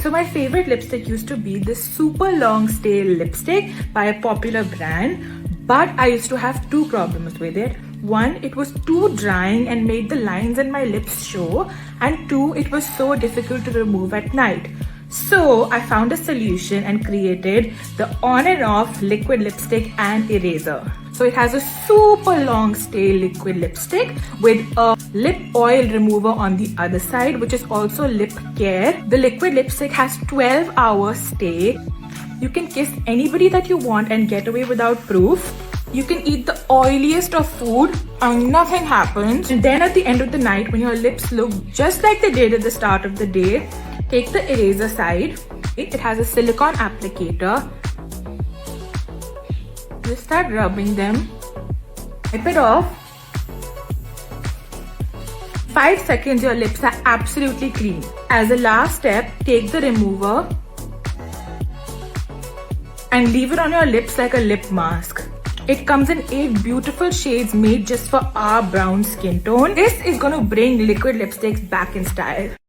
So my favorite lipstick used to be this super long stay lipstick by a popular brand, but I used to have two problems with it. One, it was too drying and made the lines in my lips show, and two, it was so difficult to remove at night. So I found a solution and created the on and off liquid lipstick and eraser. So it has a super long stay liquid lipstick with a lip oil remover on the other side, which is also lip care. The liquid lipstick has 12 hours stay. You can kiss anybody that you want and get away without proof. You can eat the oiliest of food and nothing happens. And then at the end of the night, when your lips look just like they did at the start of the day, take the eraser side. It has a silicone applicator. Just start rubbing them. Wipe it off. 5 seconds, your lips are absolutely clean. As a last step, take the remover and leave it on your lips like a lip mask. It comes in 8 beautiful shades made just for our brown skin tone. This is going to bring liquid lipsticks back in style.